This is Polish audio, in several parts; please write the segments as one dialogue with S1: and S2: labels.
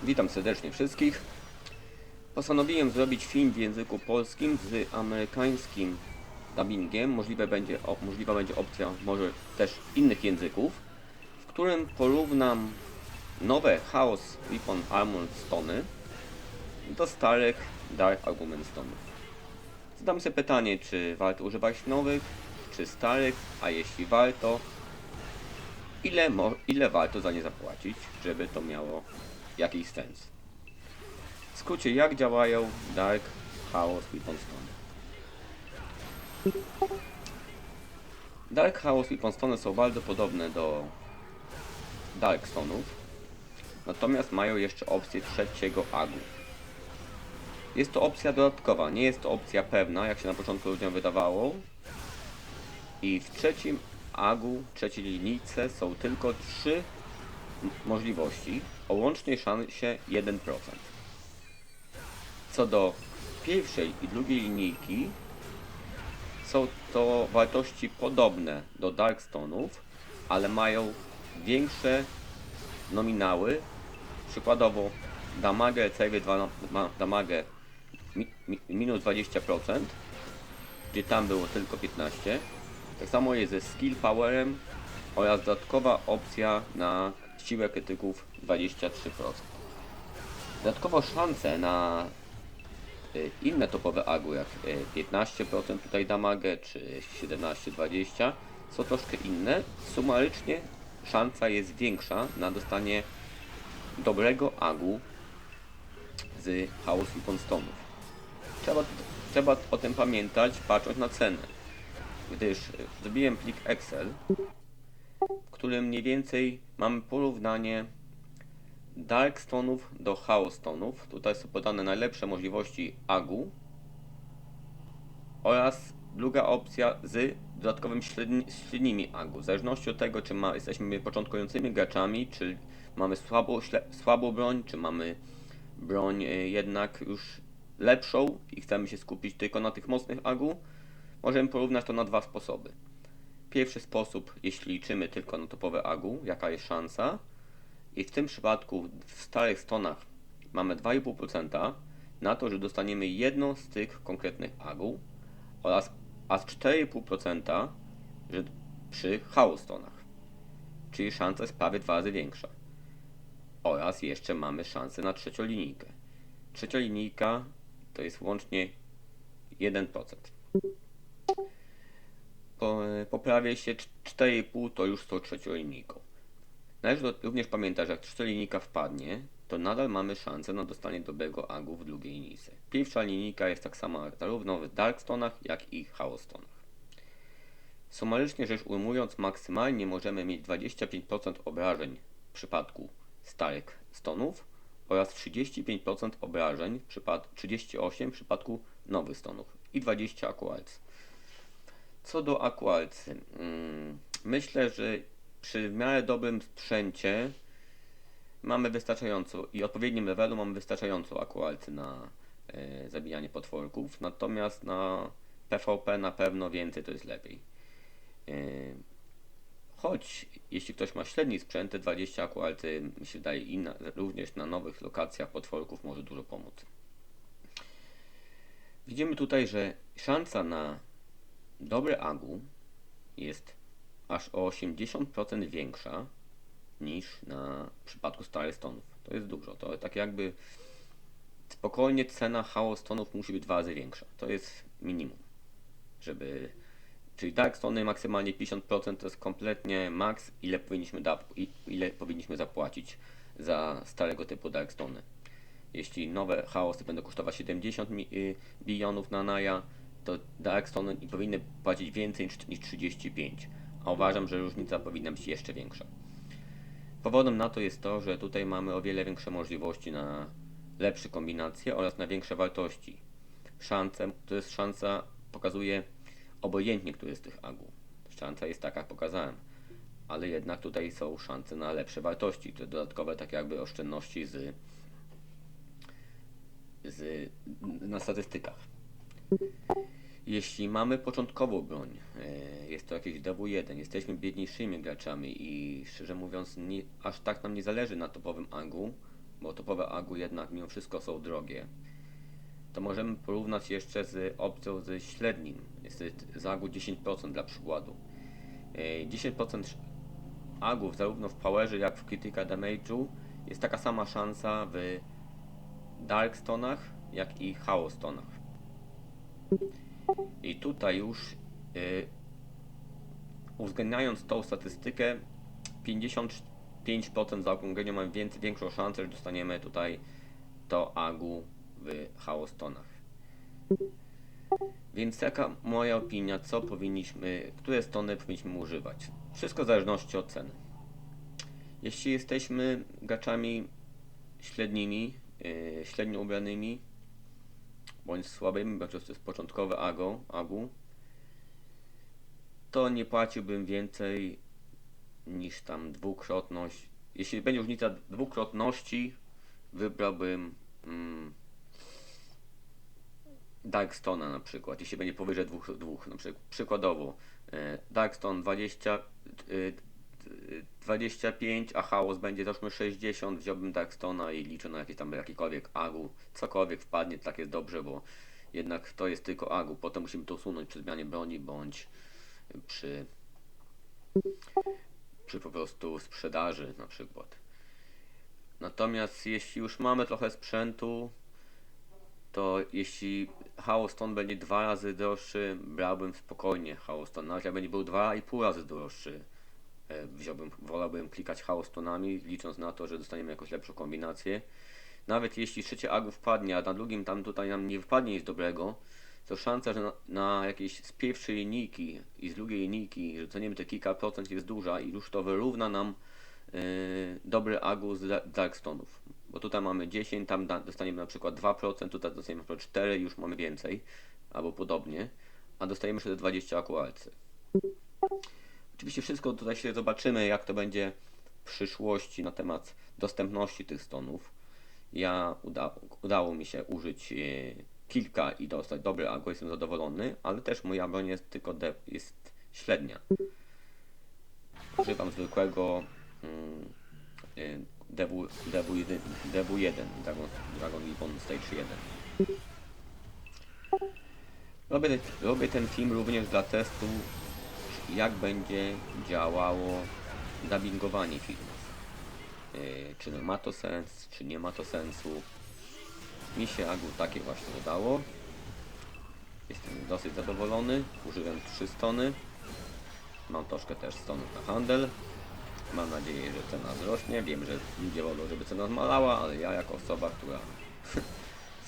S1: Witam serdecznie wszystkich. Postanowiłem zrobić film w języku polskim z amerykańskim dubbingiem. Możliwa będzie opcja może też innych języków, w którym porównam nowe Chaos Weapon Armor Stony do starych Dark Argument Stonów. Zadam sobie pytanie, czy warto używać nowych, czy starych, a jeśli warto, ile warto za nie zapłacić, żeby to miało jakiś sens. W skrócie, jak działają Dark Chaos Weapon Stone. Dark Chaos Weapon Stone są bardzo podobne do Dark Stone'ów, natomiast mają jeszcze opcję trzeciego agu. Jest to opcja dodatkowa, nie jest to opcja pewna, jak się na początku ludziom wydawało. I w trzecim agu, trzeciej linijce są tylko 3 możliwości o łącznej szansie 1%. Co do pierwszej i drugiej linijki, są to wartości podobne do Dark Stone'ów, ale mają większe nominały. Przykładowo damage save 2 ma damage minus 20%, gdzie tam było tylko 15%. Tak samo jest ze skill powerem oraz dodatkowa opcja na siłę krytyków 23%. Dodatkowo szanse na inne topowe agu, jak 15% tutaj damage, czy 17-20, są troszkę inne. Sumarycznie szansa jest większa na dostanie dobrego agu z Chaos Weapon Stone'ów. Trzeba o tym pamiętać, patrząc na cenę, gdyż zrobiłem plik Excel, w którym mniej więcej mamy porównanie Dark Stone'ów do Chaos Stone'ów. Tutaj są podane najlepsze możliwości agu oraz druga opcja z dodatkowym średnimi agu. W zależności od tego, czy jesteśmy początkującymi graczami, czy mamy słabą broń, czy mamy broń jednak już lepszą i chcemy się skupić tylko na tych mocnych agu, możemy porównać to na dwa sposoby. Pierwszy sposób, jeśli liczymy tylko na topowe agu, jaka jest szansa. I w tym przypadku w starych stonach mamy 2,5% na to, że dostaniemy jedno z tych konkretnych agu oraz aż 4,5% że przy Chaos stonach. Czyli szansa jest prawie 2 razy większa. Oraz jeszcze mamy szansę na trzecią linijkę. Trzecia linijka to jest łącznie 1%. Poprawię się 4,5 to już z tą trzecią linijką. Należy również pamiętać, że jak trzecia linijka wpadnie, to nadal mamy szansę na dostanie dobrego agu w drugiej linijce. Pierwsza linijka jest tak sama zarówno w Dark Stone'ach, jak i Chaos Stone'ach. Sumarycznie rzecz ujmując, maksymalnie możemy mieć 25% obrażeń w przypadku starych stonów oraz 35% obrażeń, 38% w przypadku nowych stonów i 20 akualcy. Co do akualcy, myślę, że przy w miarę dobrym sprzęcie mamy wystarczająco i odpowiednim levelu mamy wystarczająco akualcy na zabijanie potworków, natomiast na PvP na pewno więcej to jest lepiej. Choć jeśli ktoś ma średni sprzęt, te 20 akualcy mi się wydaje również na nowych lokacjach potworków może dużo pomóc. Widzimy tutaj, że szansa na dobre agu jest aż o 80% większa niż w przypadku starych stonów. To jest dużo. To tak jakby spokojnie cena Chaos stonów musi być 2 razy większa. To jest minimum. Czyli Dark Stony maksymalnie 50% to jest kompletnie maks, ile powinniśmy zapłacić za starego typu Dark Stony. Jeśli nowe Chaosy będą kosztować 70 bilionów na Naja, to Dark Stone powinny płacić więcej niż 35, a uważam, że różnica powinna być jeszcze większa. Powodem na to jest to, że tutaj mamy o wiele większe możliwości na lepsze kombinacje oraz na większe wartości. Szansa pokazuje obojętnie, który z tych agu. Szansa jest taka, jak pokazałem, ale jednak tutaj są szanse na lepsze wartości, te dodatkowe tak jakby oszczędności na statystykach. Jeśli mamy początkową broń, jest to jakieś DW1, jesteśmy biedniejszymi graczami i szczerze mówiąc aż tak nam nie zależy na topowym agu, bo topowe agu jednak mimo wszystko są drogie, to możemy porównać jeszcze z opcją ze średnim. Jest z agu 10% dla przykładu. 10% agów zarówno w Powerze jak w Critical Damage'u jest taka sama szansa w Darkstonach jak i Chaostonach. I tutaj już uwzględniając tą statystykę 55% zaokrąglenia mamy większą szansę, że dostaniemy tutaj to agu w Chaostonach. Więc jaka moja opinia, które stony powinniśmy używać? Wszystko w zależności od ceny. Jeśli jesteśmy graczami średnimi, średnio ubranymi, bądź słabymi, bo to jest początkowe agu, to nie płaciłbym więcej niż tam dwukrotność. Jeśli będzie różnica dwukrotności, wybrałbym Darkstona na przykład, jeśli będzie powyżej dwóch na przykład. Przykładowo Darkstone 25, a Chaos będzie załóżmy 60, wziąłbym Darkstona i liczę na jakikolwiek agu, cokolwiek wpadnie, tak jest dobrze, bo jednak to jest tylko agu, potem musimy to usunąć przy zmianie broni, bądź przy po prostu sprzedaży na przykład. Natomiast jeśli już mamy trochę sprzętu, to jeśli Chaoston będzie 2 razy droższy, brałbym spokojnie Chaoston. Nawet jak będzie był 2,5 razy droższy, wolałbym klikać Chaostonami, licząc na to, że dostaniemy jakąś lepszą kombinację. Nawet jeśli trzecie agu wpadnie, a na drugim tutaj nam nie wpadnie nic dobrego, to szansa, że na jakieś z pierwszej linijki i z drugiej linijki, że dostaniemy te kilka procent jest duża i już to wyrówna nam dobry agu z Darkstonów. Bo tutaj mamy 10, tam dostaniemy na przykład 2%, tutaj dostaniemy na przykład 4 i już mamy więcej, albo podobnie, a dostajemy jeszcze 20 akualcy. Oczywiście wszystko tutaj się zobaczymy, jak to będzie w przyszłości na temat dostępności tych stonów. Udało mi się użyć kilka i dostać dobry agu, jestem zadowolony, ale też moja broń jest tylko jest średnia. Używam zwykłego DW1, Dragon Weapon Stage 1. Robię ten film również dla testu, jak będzie działało dubbingowanie filmów. Czy ma to sens, czy nie ma to sensu. Mi się agu takie właśnie udało. Jestem dosyć zadowolony. Użyłem 3 stony. Mam troszkę też stonów na handel. Mam nadzieję, że cena wzrośnie. Wiem, że ludzie wolą, żeby cena zmalała, ale ja jako osoba, która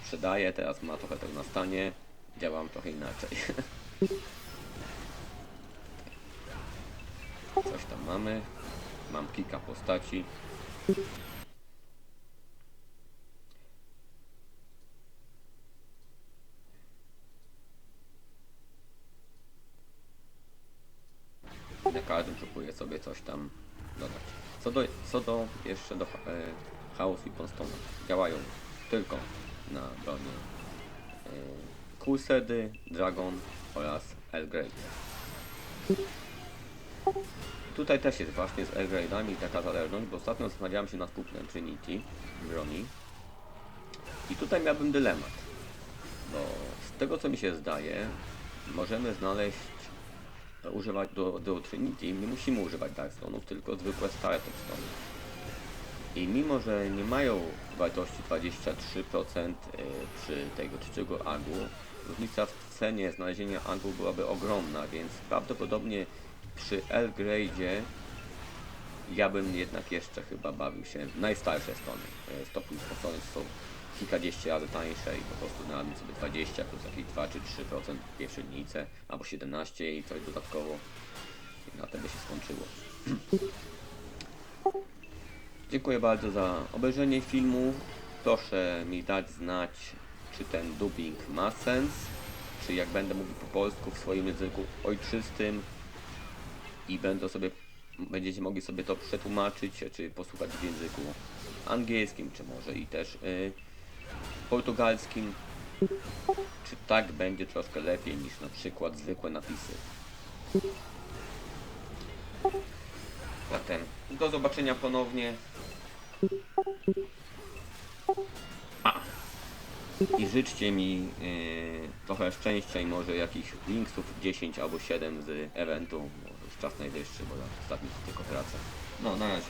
S1: sprzedaje, teraz ma trochę tego na stanie, działam trochę inaczej. Coś tam mamy. Mam kilka postaci. Na każdym próbuję sobie coś tam dodać. Co do jeszcze do Chaos i Ponstone. Działają tylko na broni Crusady, Dragon oraz Elgrade. Tutaj też jest właśnie z Elgrade'ami taka zależność, bo ostatnio zastanawiałem się nad kupnem Trinity broni. I tutaj miałbym dylemat, bo z tego co mi się zdaje, możemy znaleźć używać do Trinity, nie musimy używać Darkstone'ów, tylko zwykłe stare Tombstone'y. I mimo, że nie mają wartości 23% przy tego trzeciego agu, różnica w cenie znalezienia agu byłaby ogromna, więc prawdopodobnie przy Elgrade'zie ja bym jednak jeszcze chyba bawił się w najstarsze stony. Stopy stony są kilkadziesiąt razy tańsze i po prostu znalazłem sobie 20 plus jakieś 2 czy 3% w pierwszej linijce, albo 17 i coś dodatkowo i na tym by się skończyło. Dziękuję bardzo za obejrzenie filmu. Proszę mi dać znać, czy ten dubbing ma sens, czy jak będę mówił po polsku w swoim języku ojczystym i będziecie mogli sobie to przetłumaczyć, czy posłuchać w języku angielskim, czy może i też portugalskim, czy tak będzie troszkę lepiej niż na przykład zwykłe napisy. Zatem do zobaczenia ponownie. I życzcie mi trochę szczęścia i może jakichś linksów 10 albo 7 z eventu. Może już czas najwyższy, bo ja ostatnio tylko tracę. No, na razie.